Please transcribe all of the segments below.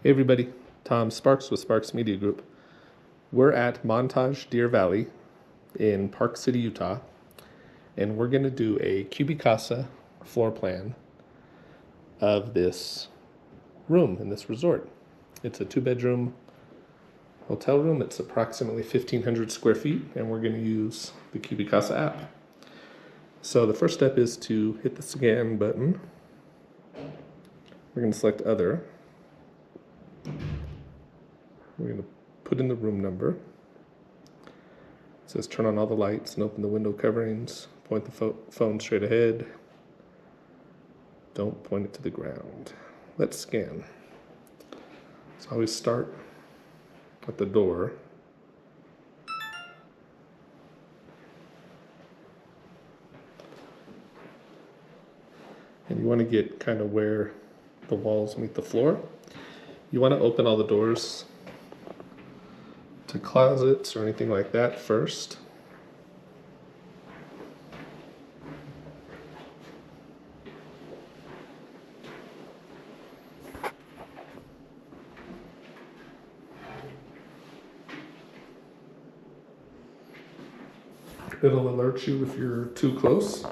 Hey everybody, Tom Sparks with Sparks Media Group. We're at Montage Deer Valley in Park City, Utah, and we're going to do a CubiCasa floor plan of this room in this resort. It's a 2-bedroom hotel room. It's approximately 1,500 square feet, and we're going to use the CubiCasa app. So the first step is to hit the scan button. We're going to select Other. We're going to put in the room number. It says turn on all the lights and open the window coverings. Point the phone straight ahead. Don't point it to the ground. Let's scan. So I always start at the door. And you want to get kind of where the walls meet the floor. You want to open all the doors to closets or anything like that first. It'll alert you if you're too close.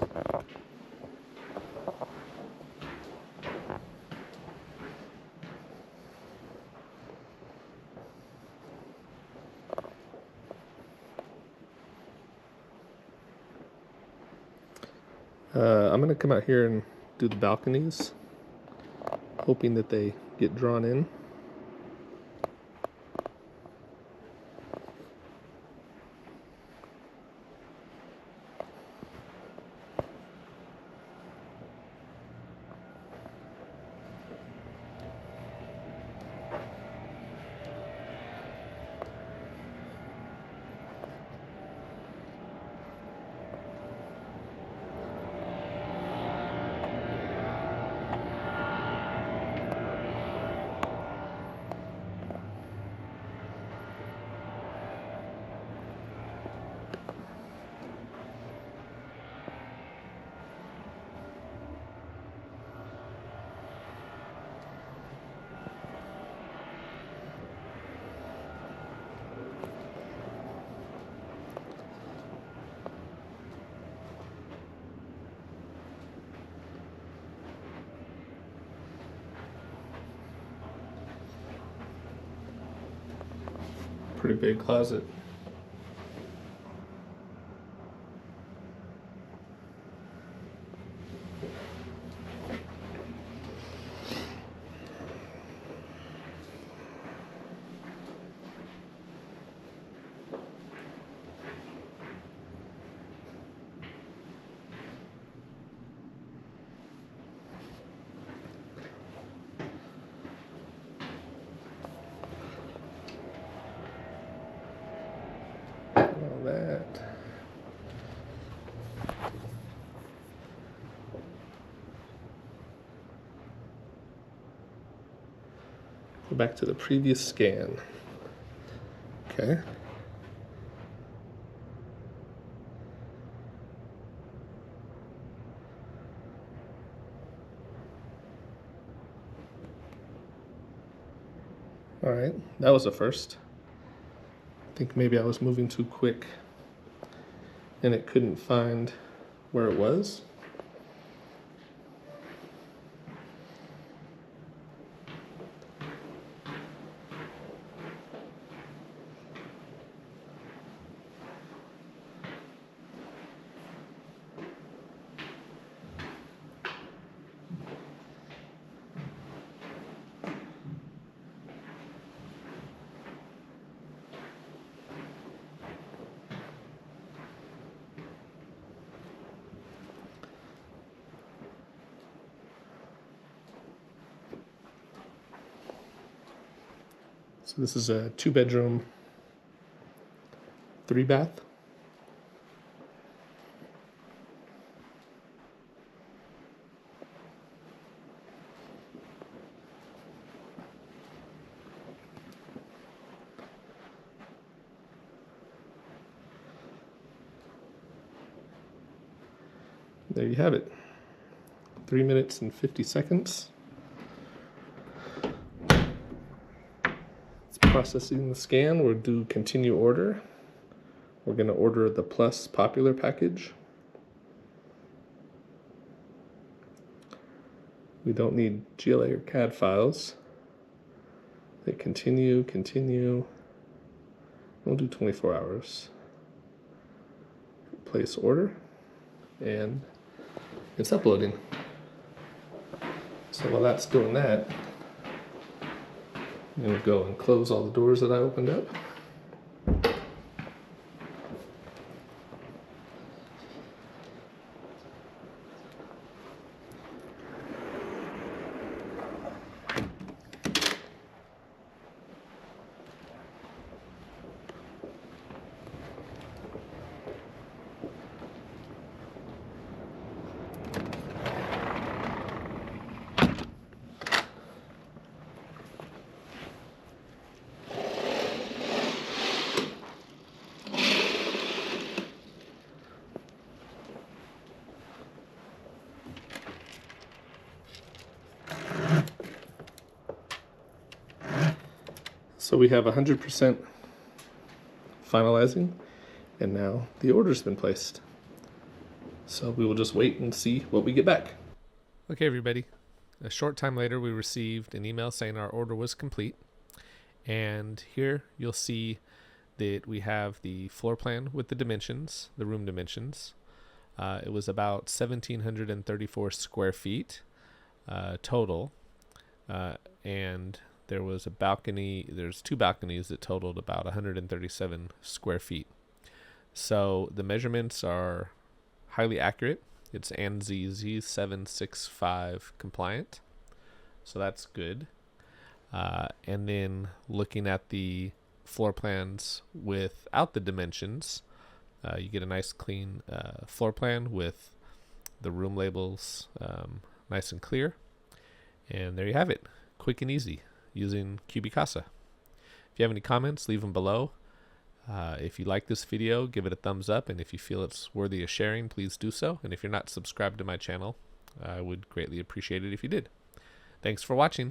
I'm going to come out here and do the balconies, hoping that they get drawn in. Pretty big closet. All that. Go back to the previous scan. Okay. All right, that was a first. I think maybe I was moving too quick and it couldn't find where it was. So this is a 2-bedroom, 3-bath. There you have it. 3 minutes and 50 seconds. processing the scan. We'll do continue order. We're going to order the Plus Popular package. We don't need GLA or CAD files. Hit continue. We'll do 24 hours. Place order, and it's uploading. So while that's doing that, I'm going to go and close all the doors that I opened up. So we have 100% finalizing, and now the order's been placed. So we will just wait and see what we get back. Okay, everybody. A short time later, we received an email saying our order was complete. And here you'll see that we have the floor plan with the dimensions, the room dimensions. It was about 1,734 square feet total. And there was a balcony, there's 2 balconies that totaled about 137 square feet. So the measurements are highly accurate. It's ANSI Z765 compliant. So that's good. And then looking at the floor plans without the dimensions, you get a nice clean floor plan with the room labels nice and clear. And there you have it. Quick and easy using CubiCasa. If you have any comments, leave them below. If you like this video, give it a thumbs up, and if you feel it's worthy of sharing, please do so. And if you're not subscribed to my channel, I would greatly appreciate it if you did. Thanks for watching.